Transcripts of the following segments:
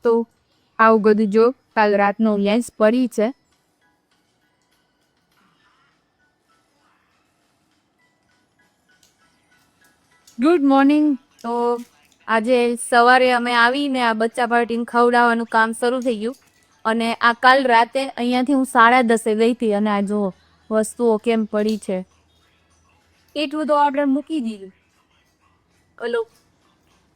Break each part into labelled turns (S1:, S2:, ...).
S1: તો આવું બધું જો કાલ રાતનો લેન્સ પડી છે. Good morning. તો આજે સવારે અમે આવીને આ બચ્ચા પાર્ટીને ખવડાવવાનું કામ શરૂ થઈ ગયું. અને આ કાલ રાતે અહીંયાથી હું 10:30 ગઈ હતી અને આ જો વસ્તુઓ કેમ પડી છે. એટલું તો આપણે મૂકી દીધું. ઓલો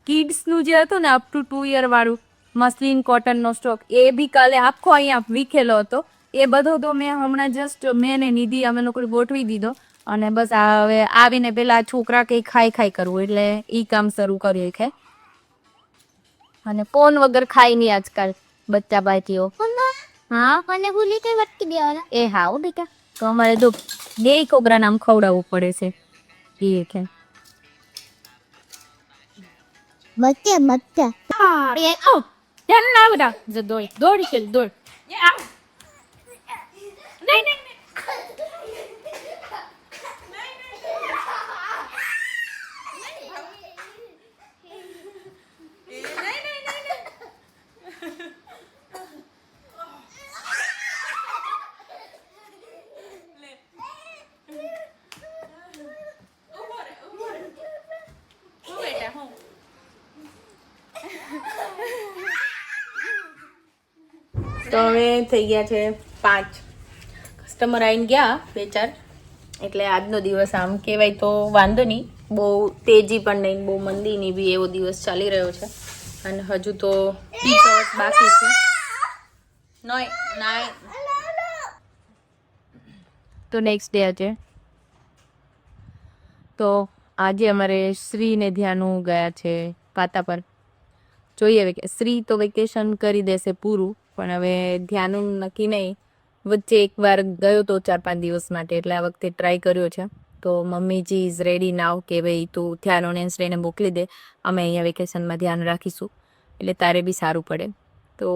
S1: કિડ્સનું જે હતું ને અપ ટુ 2 યર વાળું મસલિન કોટનનો સ્ટોક એ બી કાલે આખો અહીંયા વીખેલો હતો. એ બધો તો મેં હમણાં જસ્ટ મેં ને નિધિ અમે લોકો ગોઠવી દીધો. અને બસ આ હવે આવીને પેલા છોકરા કંઈ ખાઈ કરવું એટલે ઈ કામ શરૂ કર્યું છે. અને ફોન વગર ખાય નહીં આજકાલ બચ્ચા બાટીઓ. હા મને ભૂલી કઈ વટકી દેવાના. એ હા હો બેટા. તો અમારે તો બે છોકરા નામ ખવડાવવું પડે છે. એ છે બચ્ચા. એ ઓ ધ્યાન ના બેટા. જો દોડી કે દોડ. નહીં.
S2: તો હવે થઈ ગયા છે 5 કસ્ટમર આવીને ગયા 2-4 એટલે આજનો દિવસ આમ કહેવાય તો વાંધો નહીં, બહુ તેજી પણ નહીં બહુ મંદી નહીં બી એવો દિવસ ચાલી રહ્યો છે. અને હજુ તો 30 દિવસ બાકી છે.
S1: તો નેક્સ્ટ ડે છે. તો આજે અમારે શ્રીને ધ્યાનું ગયા છે પાતા પર. જોઈએ હવે કે શ્રી તો વેકેશન કરી દેશે પૂરું, પણ હવે ધ્યાનું નક્કી નહીં. વચ્ચે એકવાર ગયો તો 4-5 દિવસ માટે, એટલે આ વખતે ટ્રાય કર્યો છે. તો મમ્મીજી ઇઝ રેડી નાવ કે ભાઈ તું ધ્યાનોને શ્રીને મોકલી દે, અમે અહીંયા વેકેશનમાં ધ્યાન રાખીશું એટલે તારે બી સારું પડે. તો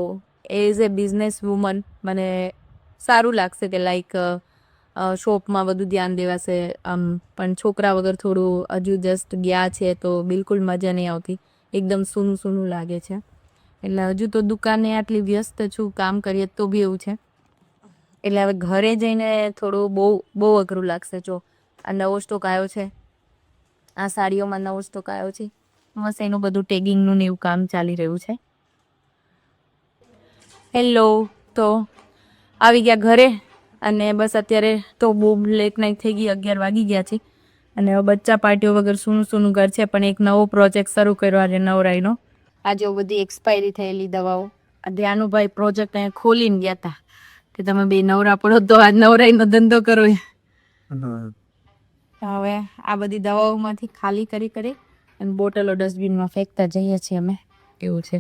S1: એઝ એ બિઝનેસ વુમન મને સારું લાગશે કે લાઈક શોપમાં બધું ધ્યાન દેવાશે આમ, પણ છોકરા વગર થોડું હજુ જસ્ટ ગયા છે તો બિલકુલ મજા નહીં આવતી, એકદમ સૂનું લાગે છે. એટલે હજુ તો દુકાને આટલી વ્યસ્ત છું, કામ કરીએ તો બી એવું છે. એટલે હવે ઘરે જઈને થોડું બહુ અઘરું લાગશે. જો આ નવો સ્ટોક આવ્યો છે, આ સાડીઓમાં નવો સ્ટોક આવ્યો છે, બસ એનું બધું ટેગિંગનું ને એવું કામ ચાલી રહ્યું છે. હેલો, તો આવી ગયા ઘરે અને બસ અત્યારે તો બહુ લેટ નાઇટ થઈ ગઈ, 11 વાગી ગયા છે. અને હવે બચ્ચા પાર્ટીઓ વગર સૂનું ઘર છે, પણ એક નવો પ્રોજેક્ટ શરૂ કર્યો આજે નવરાઈનો. આજે બધી એક્સપાયરી થયેલી દવાઓ ધ્યાનુભાઈ પ્રોજેક્ટ અહીંયા ખોલીને ગયા હતા કે તમે બે નવરા પડો તો આ નવરાઈનો ધંધો કરો. હવે આ બધી દવાઓમાંથી ખાલી કરી અને બોટલો ડસ્ટબિનમાં ફેંકતા જઈએ છીએ અમે, એવું છે.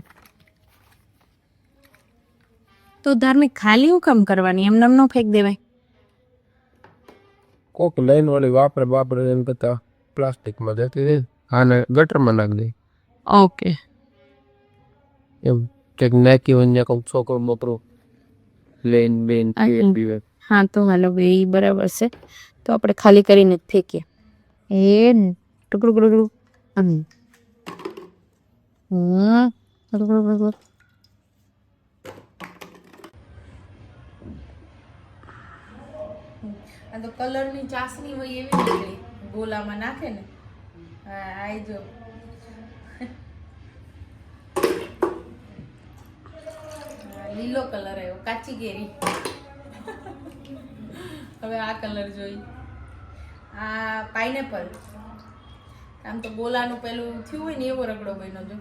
S1: તો ધાર્મિક ખાલી હું કામ કરવાની, એમને ન ફેંક દેવાય.
S3: કોક લાઈન વાળી વાપરે એમ કરતા પ્લાસ્ટિકમાં જતી રહે, આને ગટરમાં નાખ દે.
S1: ઓકે,
S3: એમ કંઈક નાખી હોય કોઈક છોકરો મોકરો લેન બેન પીવે.
S1: હા તો હાલો એ બરાબર છે. તો આપણે ખાલી કરીને જ ફેંકીએ. એ ટુકડું
S2: આ તો કલરની ચાસણી હોય એવી નીકળી, ગોલામાં નાખે ને. હા આઈ જો લીલો કલર આવ્યો, કાચી કેરી. હવે આ કલર જોઈ, આ પાઇનેપલ. આમ તો ગોલાનું પેલું થયું હોય ને એવો રગડો બન્યો જો.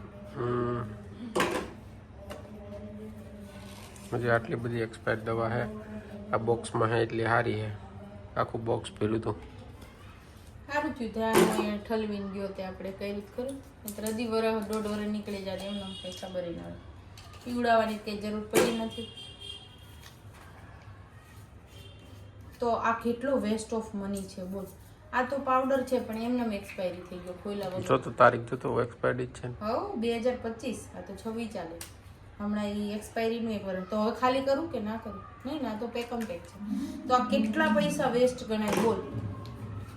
S3: હજી આટલી બધી એક્સપાયર દવા હે આ બોક્સમાં હે એટલે સારી હે. આખું બોક્સ પેલું તો
S2: સારું થયું ધ્યાન ઠલવીને ગયો તે આપણે કઈ રીત કરું, અડધી વરસ 1.5 વરસ નીકળી જાય એમને કંઈ ખબર ન હોય. પીવડાવવાની કંઈ જરૂર પડી નથી. તો આ કેટલો વેસ્ટ ઓફ મની છે બોલ. આ તો પાવડર છે પણ એમને એક્સપાયરી થઈ ગયો ખોઈલા વગર.
S3: જો તો તારીખ જો તો એક્સપાયર્ડ જ છે ને.
S2: હવ 2025, આ તો 26 ચાલે. હમણાં એ એક્સપાયરીનું એક વર્ષ. તો હવે ખાલી કરું કે ના કરું? નહીં ના, તો પેકમ પેક છે. તો આ કેટલા પૈસા વેસ્ટ ગણાય બોલ,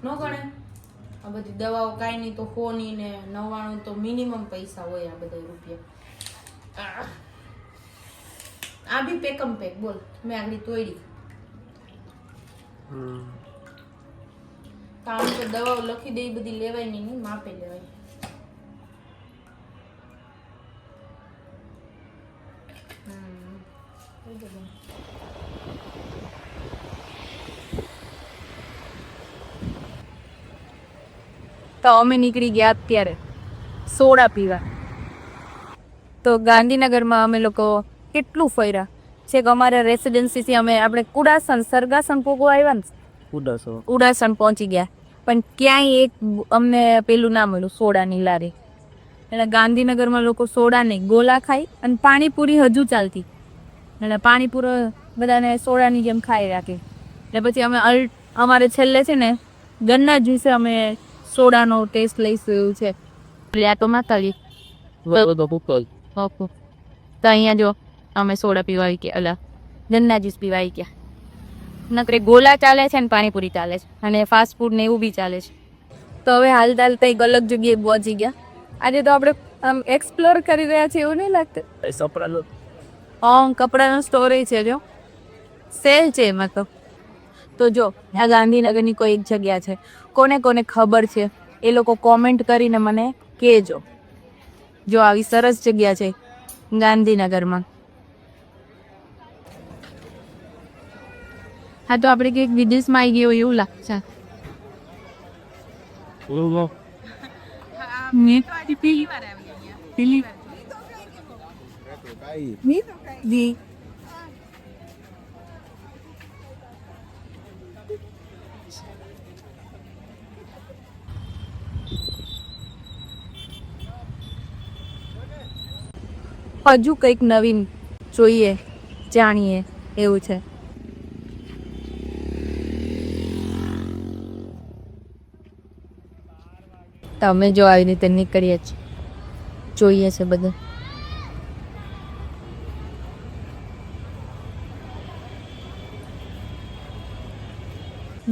S2: ન ગણાય? આ બધી દવાઓ કાંઈ નહીં તો 100 ની ને 99 તો મિનિમમ પૈસા હોય આ બધા રૂપિયા. આ બી પેકમ પેક બોલ મેં આગળ તોડી કામ તો દવાઓ લખી દે બધી લેવાય નહીં માપે લેવાય.
S1: તો અમે નીકળી ગયા અત્યારે સોડા પીવા. તો ગાંધીનગરમાં અમે લોકો કેટલું ફર્યા છે કે અમારા રેસિડેન્સીથી અમે આપણે કુડાસન સરગાસન પોગો આવ્યા ને ઉડાસન પહોંચી ગયા પણ ક્યાંય એક અમને પેલું ના મળ્યું સોડાની લારી. એટલે ગાંધીનગરમાં લોકો સોડા નહીં ગોલા ખાય અને પાણીપુરી હજુ ચાલતી એટલે પાણીપુરી બધાને સોડાની જેમ ખાઈ રાખે. એટલે પછી અમે અમારે છેલ્લે છે ને ગન્ના જ્યુસે અમે સોડાનો ટેસ્ટ લઈશું એવું છે. આ તો માતાજી ઓકે તો અહીંયા જો અમે સોડા પીવા આવી ગયા અલા ગન્ના જ્યુસ પીવા આવી ગયા. નકરે ગોલા ચાલે છે ને પાણીપુરી ચાલે છે અને ફાસ્ટ ફૂડ ને એવું બી ચાલે છે. તો હવે હાલતા હાલતા એક અલગ જગ્યાએ પહોંચી ગયા. આજે તો આપણે આમ એક્સપ્લોર કરી રહ્યા છીએ એવું નહીં લાગતું? કપડાનો સ્ટોરેજ છે જો સેલ છે એમાં તો જો આ ગાંધીનગરની કોઈ એક જગ્યા છે કોને કોને ખબર છે એ લોકો કોમેન્ટ કરીને મને કહેજો. જો આવી સરસ જગ્યા છે ગાંધીનગરમાં. હા તો આપણે કંઈક વિદેશમાં આવી ગયો એવું લાગશે. મેં તો આજે પહેલી વાર આવી ગયા. પહેલી વાર જી હજુ કંઈક નવીન જોઈએ જાણીએ એવું છે. તમે જો આવી રીતે નીકળીએ છીએ જોઈએ છે બધું.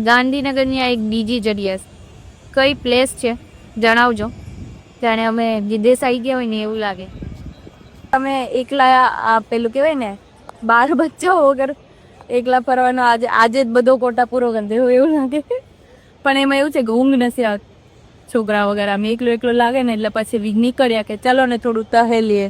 S1: ગાંધીનગરની આ એક બીજી જગ્યા કઈ પ્લેસ છે જણાવજો. જાણે અમે વિદેશ આવી ગયા હોય ને એવું લાગે. તમે એકલા આ પેલું કહેવાય ને બાર બચ્ચાઓ વગર એકલા ફરવાનો આજે જ બધો કોટા પૂરો કરી દેવો એવું લાગે. પણ એમાં એવું છે કે ઊંઘ નથી આવતી છોકરા વગર આમ એકલો એકલો લાગે ને એટલે પછી નીકળ્યા કે ચાલો ને થોડું ટહેલીએ